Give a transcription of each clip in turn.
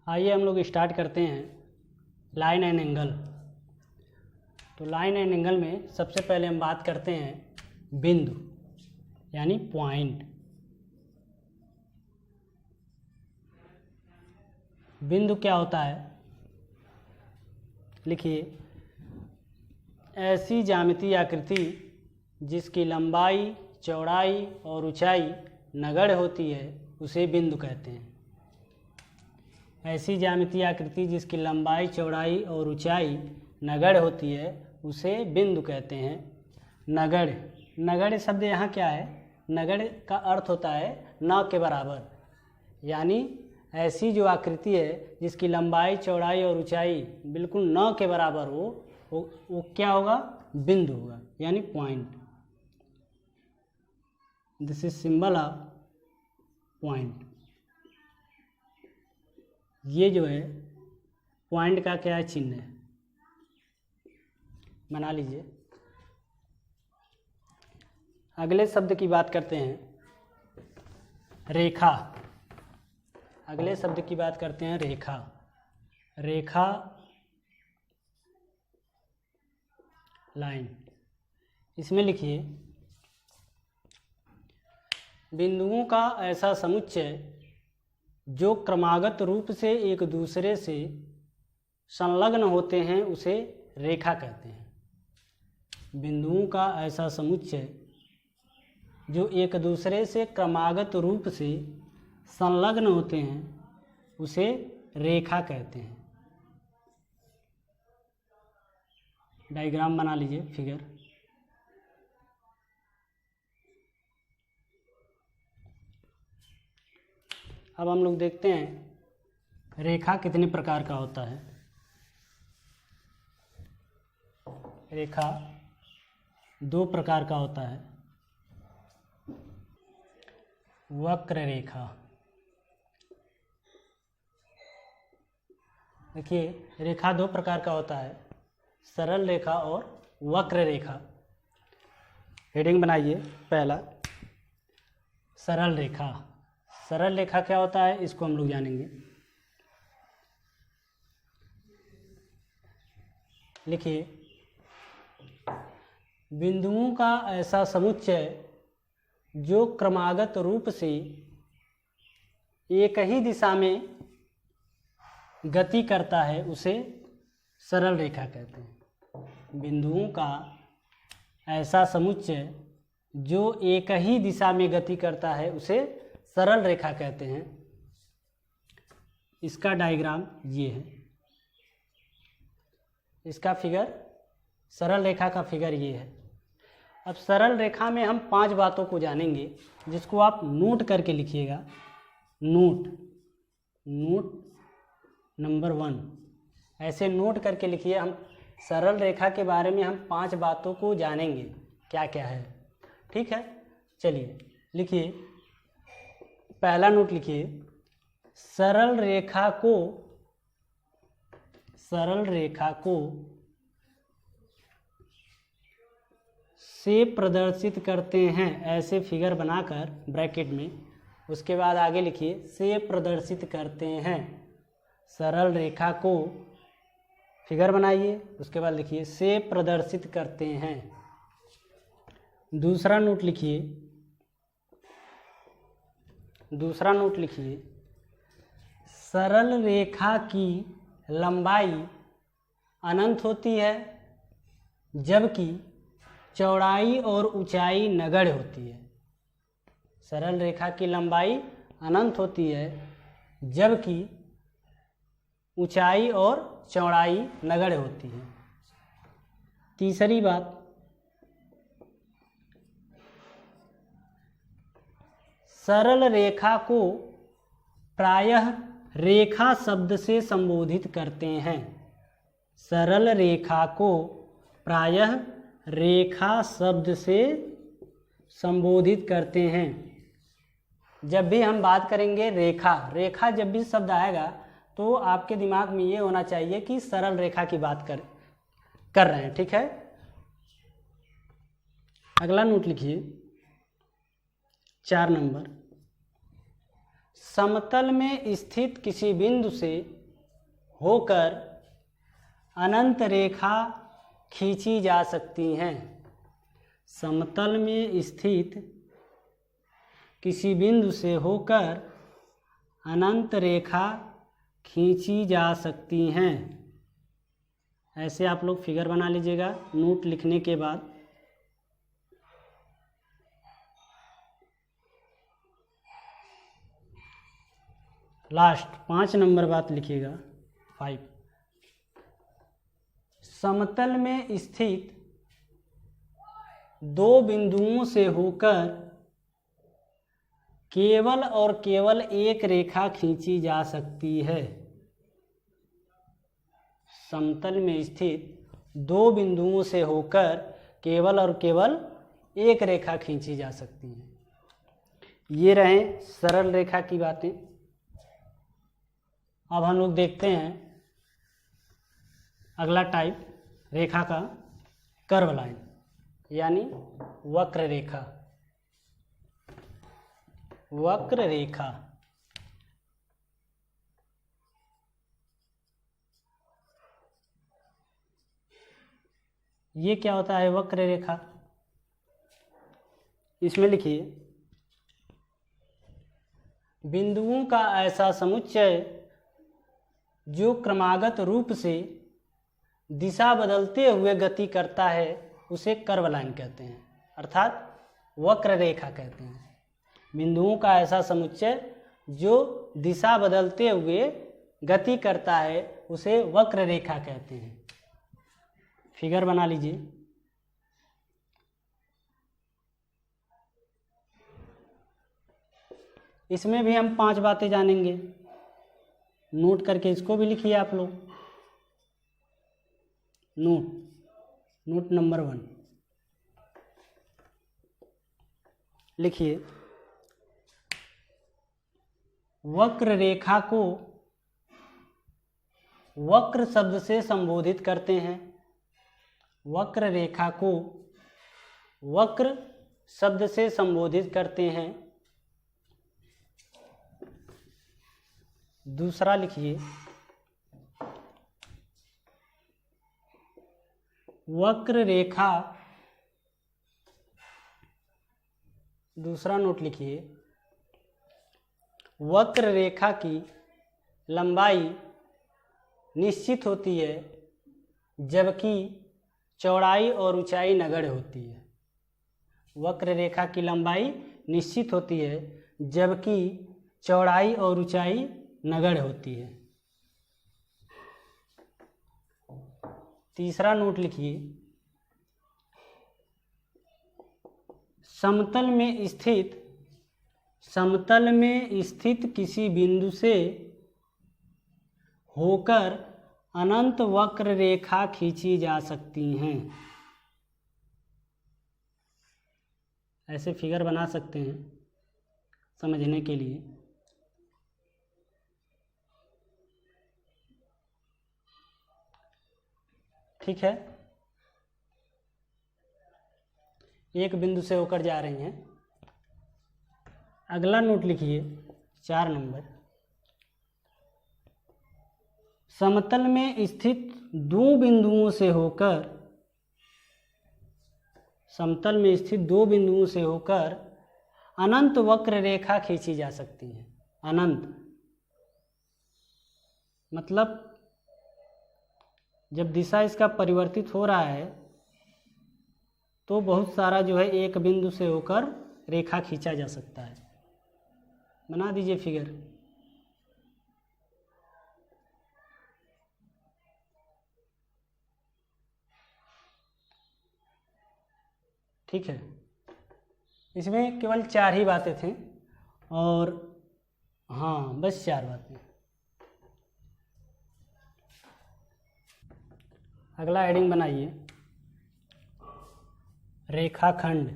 आइए हम लोग स्टार्ट करते हैं लाइन एंड एंगल। तो लाइन एंड एंगल में सबसे पहले हम बात करते हैं बिंदु यानी पॉइंट। बिंदु क्या होता है, लिखिए, ऐसी ज्यामितीय आकृति जिसकी लंबाई, चौड़ाई और ऊंचाई नगण्य होती है उसे बिंदु कहते हैं। ऐसी ज्यामितीय आकृति जिसकी लंबाई, चौड़ाई और ऊंचाई नगण्य होती है उसे बिंदु कहते हैं। नगण्य, नगण्य शब्द यहाँ क्या है, नगण्य का अर्थ होता है न के बराबर, यानी ऐसी जो आकृति है जिसकी लंबाई, चौड़ाई और ऊंचाई बिल्कुल न के बराबर हो वो क्या होगा, बिंदु होगा, यानी point. This is symbol of point. ये जो है पॉइंट का क्या चिन्ह है, बना लीजिए। अगले शब्द की बात करते हैं, रेखा। अगले शब्द की बात करते हैं रेखा। रेखा, लाइन। इसमें लिखिए, बिंदुओं का ऐसा समुच्चय जो क्रमागत रूप से एक दूसरे से संलग्न होते हैं उसे रेखा कहते हैं। बिंदुओं का ऐसा समुच्चय जो एक दूसरे से क्रमागत रूप से संलग्न होते हैं उसे रेखा कहते हैं। डायग्राम बना लीजिए, फिगर। अब हम लोग देखते हैं रेखा कितने प्रकार का होता है। रेखा दो प्रकार का होता है। वक्र रेखा, देखिए रेखा दो प्रकार का होता है, सरल रेखा और वक्र रेखा। हेडिंग बनाइए, पहला सरल रेखा। सरल रेखा क्या होता है इसको हम लोग जानेंगे। लिखिए, बिंदुओं का ऐसा समुच्चय जो क्रमागत रूप से एक ही दिशा में गति करता है उसे सरल रेखा कहते हैं। बिंदुओं का ऐसा समुच्चय जो एक ही दिशा में गति करता है उसे सरल रेखा कहते हैं। इसका डायग्राम ये है, इसका फिगर, सरल रेखा का फिगर ये है। अब सरल रेखा में हम 5 बातों को जानेंगे जिसको आप नोट करके लिखिएगा। नोट नंबर 1, ऐसे नोट करके लिखिए। हम सरल रेखा के बारे में हम 5 बातों को जानेंगे क्या क्या है, ठीक है। चलिए लिखिए, पहला नोट लिखिए, सरल रेखा को से प्रदर्शित करते हैं ऐसे फिगर बनाकर ब्रैकेट में। उसके बाद आगे लिखिए, से प्रदर्शित करते हैं। सरल रेखा को फिगर बनाइए, उसके बाद लिखिए से प्रदर्शित करते हैं। दूसरा नोट लिखिए, सरल रेखा की लंबाई अनंत होती है जबकि चौड़ाई और ऊंचाई नगण्य होती है। सरल रेखा की लंबाई अनंत होती है जबकि ऊंचाई और चौड़ाई नगण्य होती है। तीसरी बात, सरल रेखा को प्रायः रेखा शब्द से संबोधित करते हैं। सरल रेखा को प्रायः रेखा शब्द से संबोधित करते हैं। जब भी हम बात करेंगे रेखा जब भी शब्द आएगा तो आपके दिमाग में ये होना चाहिए कि सरल रेखा की बात कर रहे हैं, ठीक है। अगला नोट लिखिए, 4 नंबर, समतल में स्थित किसी बिंदु से होकर अनंत रेखा खींची जा सकती हैं। समतल में स्थित किसी बिंदु से होकर अनंत रेखा खींची जा सकती हैं। ऐसे आप लोग फिगर बना लीजिएगा नोट लिखने के बाद। लास्ट 5 नंबर बात लिखिएगा 5। समतल में स्थित दो बिंदुओं से होकर केवल और केवल एक रेखा खींची जा सकती है। समतल में स्थित दो बिंदुओं से होकर केवल और केवल एक रेखा खींची जा सकती है। ये रहे सरल रेखा की बातें। अब हम लोग देखते हैं अगला टाइप रेखा का, कर्व लाइन यानी वक्र रेखा। वक्र रेखा ये क्या होता है? वक्र रेखा इसमें लिखिए, बिंदुओं का ऐसा समुच्चय जो क्रमागत रूप से दिशा बदलते हुए गति करता है उसे कर्व लाइन कहते हैं, अर्थात वक्र रेखा कहते हैं। बिंदुओं का ऐसा समुच्चय जो दिशा बदलते हुए गति करता है उसे वक्र रेखा कहते हैं। फिगर बना लीजिए। इसमें भी हम 5 बातें जानेंगे, नोट करके इसको भी लिखिए आप लोग। नोट नंबर 1 लिखिए, वक्र रेखा को वक्र शब्द से संबोधित करते हैं। वक्र रेखा को वक्र शब्द से संबोधित करते हैं। दूसरा लिखिए, वक्र रेखा, दूसरा नोट लिखिए, वक्र रेखा की लंबाई निश्चित होती है जबकि चौड़ाई और ऊंचाई नगण्य होती है। वक्र रेखा की लंबाई निश्चित होती है जबकि चौड़ाई और ऊंचाई नगण्य होती है। तीसरा नोट लिखिए, समतल में स्थित किसी बिंदु से होकर अनंत वक्र रेखा खींची जा सकती हैं। ऐसे फिगर बना सकते हैं समझने के लिए। ठीक है, एक बिंदु से होकर जा रही हैं। अगला नोट लिखिए 4 नंबर, समतल में स्थित दो बिंदुओं से होकर, समतल में स्थित दो बिंदुओं से होकर अनंत वक्र रेखा खींची जा सकती है। अनंत मतलब जब दिशा इसका परिवर्तित हो रहा है तो बहुत सारा जो है एक बिंदु से होकर रेखा खींचा जा सकता है। बना दीजिए फिगर। ठीक है, इसमें केवल 4 ही बातें थी और हाँ बस 4 बातें। अगला हेडिंग बनाइए, रेखाखंड।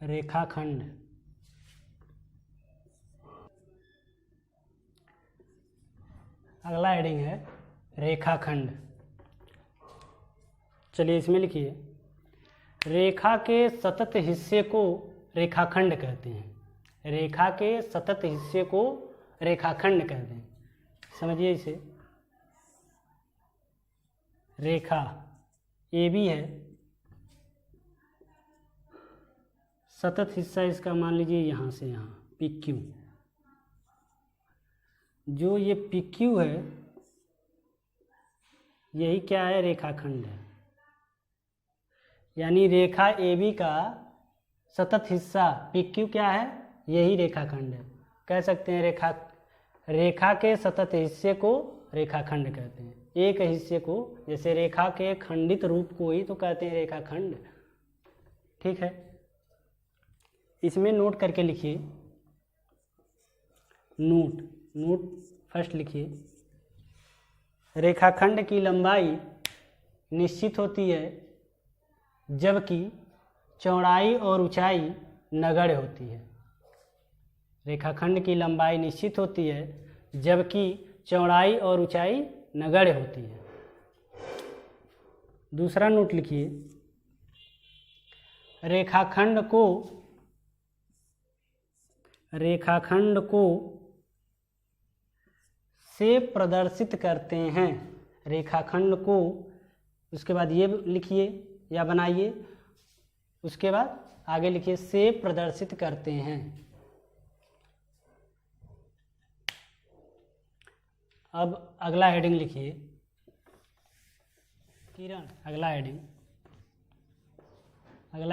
रेखाखंड अगला हेडिंग है रेखाखंड। चलिए इसमें लिखिए, रेखा के सतत हिस्से को रेखाखंड कहते हैं। रेखा के सतत हिस्से को रेखाखंड कहते हैं। समझिए इसे, रेखा AB है, सतत हिस्सा इसका मान लीजिए यहाँ से यहाँ PQ। जो ये PQ है यही क्या है, रेखाखंड है। यानी रेखा AB का सतत हिस्सा PQ क्या है, यही रेखाखंड है। कह सकते हैं रेखा के सतत हिस्से को रेखाखंड कहते हैं। एक हिस्से को, जैसे रेखा के खंडित रूप को ही तो कहते हैं रेखाखंड। ठीक है, इसमें नोट करके लिखिए। नोट फर्स्ट लिखिए, रेखाखंड की लंबाई निश्चित होती है जबकि चौड़ाई और ऊंचाई नगण्य होती है। रेखाखंड की लंबाई निश्चित होती है जबकि चौड़ाई और ऊंचाई नगण्य होती है। दूसरा नोट लिखिए, रेखाखंड को से प्रदर्शित करते हैं। रेखाखंड को, उसके बाद ये लिखिए या बनाइए, उसके बाद आगे लिखिए से प्रदर्शित करते हैं। अब अगला हेडिंग लिखिए, किरण। अगला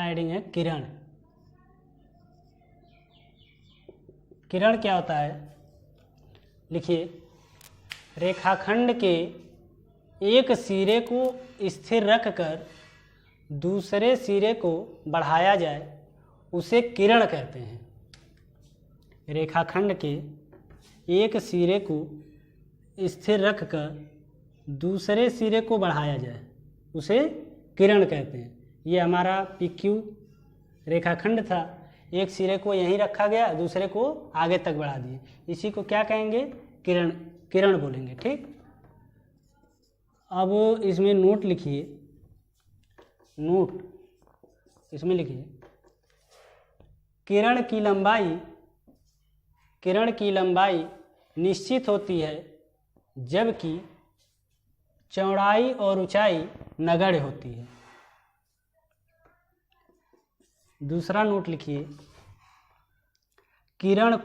हेडिंग है किरण। किरण क्या होता है, लिखिए, रेखाखंड के एक सिरे को स्थिर रखकर दूसरे सिरे को बढ़ाया जाए उसे किरण कहते हैं। रेखाखंड के एक सिरे को स्थिर रखकर दूसरे सिरे को बढ़ाया जाए उसे किरण कहते हैं। ये हमारा PQ रेखाखंड था, एक सिरे को यहीं रखा गया, दूसरे को आगे तक बढ़ा दिए, इसी को क्या कहेंगे, किरण बोलेंगे। ठीक, अब इसमें नोट लिखिए। इसमें लिखिए, किरण की लंबाई निश्चित होती है जबकि चौड़ाई और ऊंचाई नगण्य होती है। दूसरा नोट लिखिए, किरण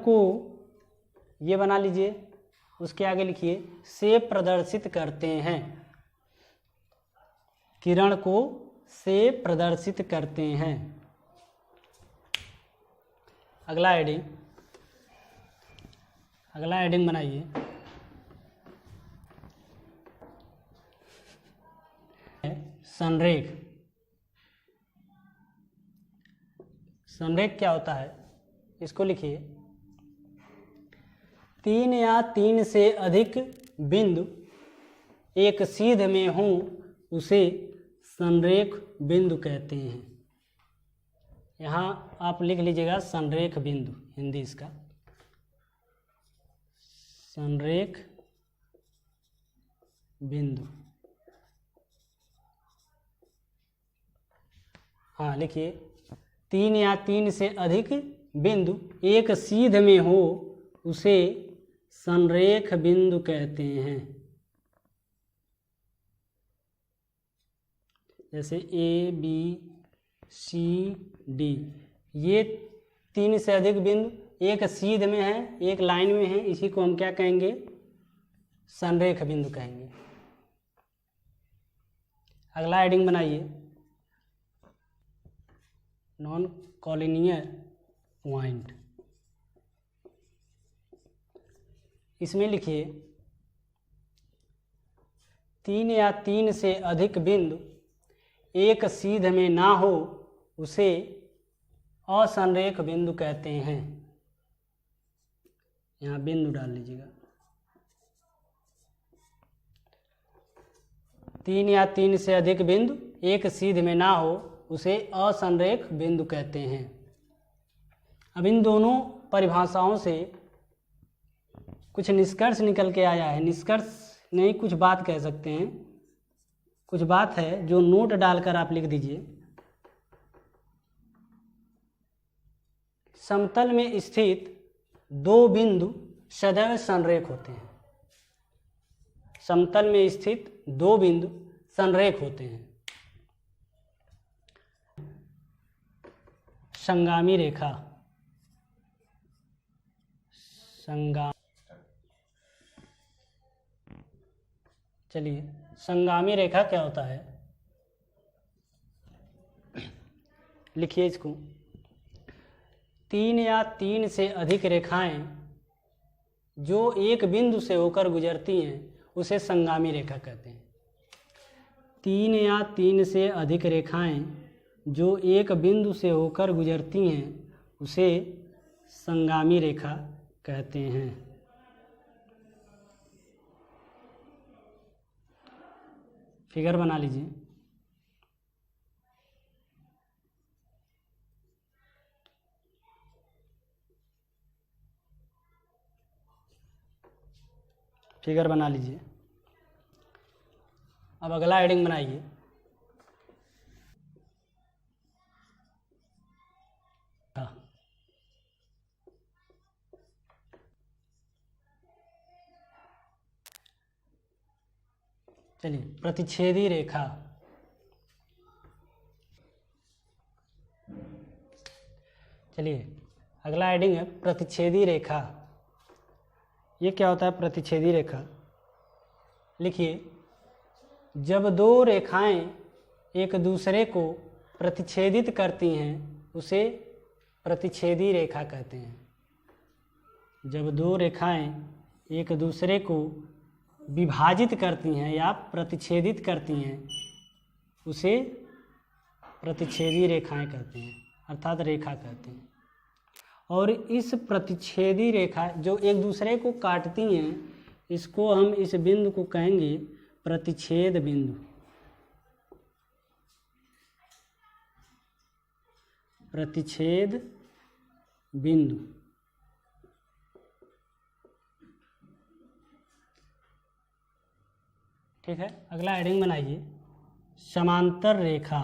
को ये बना लीजिए, उसके आगे लिखिए से प्रदर्शित करते हैं। किरण को से प्रदर्शित करते हैं। अगला हेडिंग बनाइए, संरेख। संरेख क्या होता है, इसको लिखिए, 3 या 3 से अधिक बिंदु एक सीध में हों उसे संरेख बिंदु कहते हैं। यहाँ आप लिख लीजिएगा संरेख बिंदु, हिंदी इसका संरेख बिंदु। हाँ लिखिए, 3 या 3 से अधिक बिंदु एक सीध में हो उसे संरेख बिंदु कहते हैं। जैसे A, B, C, D, ये 3 से अधिक बिंदु एक सीध में है, एक लाइन में है, इसी को हम क्या कहेंगे, संरेख बिंदु कहेंगे। अगला हेडिंग बनाइए, नॉन कॉलिनियर पॉइंट। इसमें लिखिए, 3 या 3 से अधिक बिंदु एक सीध में ना हो उसे असंरेख बिंदु कहते हैं। यहाँ बिंदु डाल लीजिएगा। 3 या 3 से अधिक बिंदु एक सीध में ना हो उसे असंरेख बिंदु कहते हैं। अब इन दोनों परिभाषाओं से कुछ निष्कर्ष निकल के आया है। निष्कर्ष नहीं, कुछ बात कह सकते हैं, कुछ बात है जो नोट डालकर आप लिख दीजिए। समतल में स्थित दो बिंदु सदैव संरेख होते हैं। समतल में स्थित दो बिंदु संरेख होते हैं। संगामी रेखा, चलिए संगामी रेखा क्या होता है, लिखिए इसको। तीन या तीन से अधिक रेखाएं जो एक बिंदु से होकर गुजरती हैं उसे संगामी रेखा कहते हैं। तीन या तीन से अधिक रेखाएं जो एक बिंदु से होकर गुजरती हैं उसे संगामी रेखा कहते हैं। फिगर बना लीजिए। फिगर बना लीजिए। अब अगला हेडिंग बनाइए। चलिए प्रतिच्छेदी रेखा। चलिए अगला हेडिंग है प्रतिच्छेदी रेखा। ये क्या होता है प्रतिच्छेदी रेखा, लिखिए। जब दो रेखाएं एक दूसरे को प्रतिच्छेदित करती हैं उसे प्रतिच्छेदी रेखा कहते हैं। जब दो रेखाएं एक दूसरे को विभाजित करती हैं या प्रतिच्छेदित करती हैं उसे प्रतिच्छेदी रेखाएं कहते हैं, अर्थात रेखा कहते हैं। और इस प्रतिच्छेदी रेखा जो एक दूसरे को काटती हैं इसको हम इस बिंदु को कहेंगे प्रतिच्छेद बिंदु। प्रतिच्छेद बिंदु। ठीक है, अगला हेडिंग बनाइए समांतर रेखा।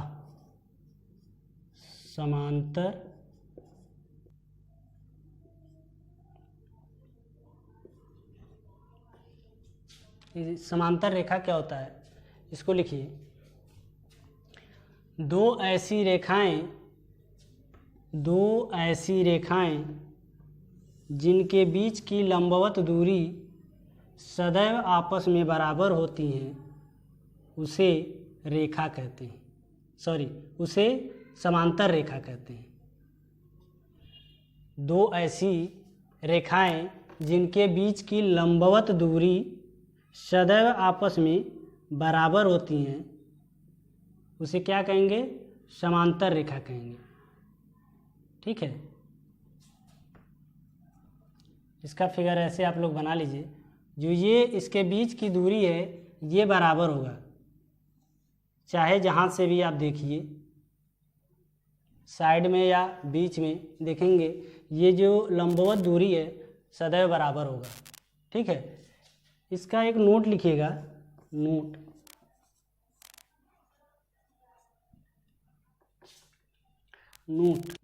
समांतर समांतर रेखा क्या होता है इसको लिखिए। दो ऐसी रेखाएं जिनके बीच की लंबवत दूरी सदैव आपस में बराबर होती हैं उसे रेखा कहते हैं, उसे समांतर रेखा कहते हैं। दो ऐसी रेखाएं जिनके बीच की लंबवत दूरी सदैव आपस में बराबर होती हैं उसे क्या कहेंगे, समांतर रेखा कहेंगे। ठीक है, इसका फिगर ऐसे आप लोग बना लीजिए। जो ये इसके बीच की दूरी है ये बराबर होगा, चाहे जहाँ से भी आप देखिए, साइड में या बीच में देखेंगे ये जो लंबवत दूरी है सदैव बराबर होगा। ठीक है, इसका एक नोट लिखिएगा।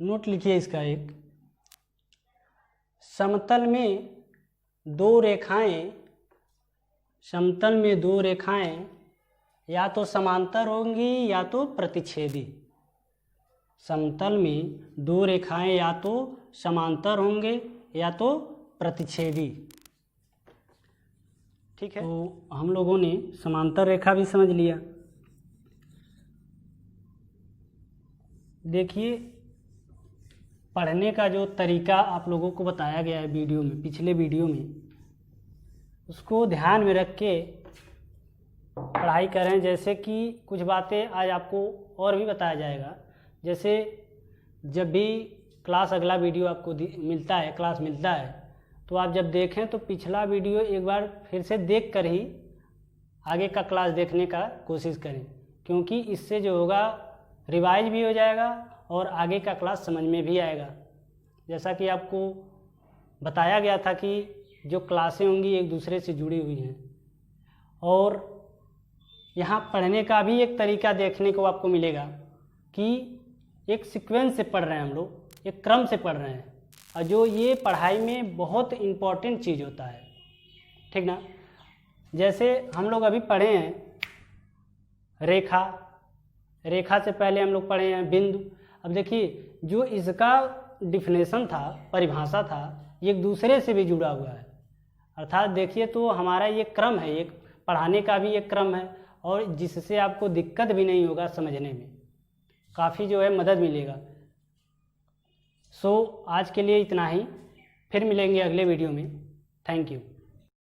नोट लिखिए इसका एक। समतल में दो रेखाएं या तो समांतर होंगी या तो प्रतिच्छेदी। समतल में दो रेखाएं या तो समांतर होंगे या तो प्रतिच्छेदी। ठीक है, तो हम लोगों ने समांतर रेखा भी समझ लिया। देखिए पढ़ने का जो तरीका आप लोगों को बताया गया है वीडियो में, पिछले वीडियो में, उसको ध्यान में रख के पढ़ाई करें। जैसे कि कुछ बातें आज आपको और भी बताया जाएगा। जैसे जब भी क्लास अगला वीडियो आपको मिलता है, क्लास मिलता है, तो आप जब देखें तो पिछला वीडियो एक बार फिर से देख कर ही आगे का क्लास देखने का कोशिश करें, क्योंकि इससे जो होगा रिवाइज भी हो जाएगा और आगे का क्लास समझ में भी आएगा। जैसा कि आपको बताया गया था कि जो क्लासें होंगी एक दूसरे से जुड़ी हुई हैं और यहाँ पढ़ने का भी एक तरीका देखने को आपको मिलेगा कि एक सीक्वेंस से पढ़ रहे हैं हम लोग, एक क्रम से पढ़ रहे हैं, और जो ये पढ़ाई में बहुत इम्पॉर्टेंट चीज़ होता है, ठीक ना। जैसे हम लोग अभी पढ़े हैं रेखा, रेखा से पहले हम लोग पढ़े हैं बिंदु। अब देखिए जो इसका डिफिनेशन था, परिभाषा था, ये एक दूसरे से भी जुड़ा हुआ है। अर्थात देखिए तो हमारा ये क्रम है, एक पढ़ाने का भी एक क्रम है, और जिससे आपको दिक्कत भी नहीं होगा, समझने में काफ़ी जो है मदद मिलेगा। सो आज के लिए इतना ही, फिर मिलेंगे अगले वीडियो में। Thank you.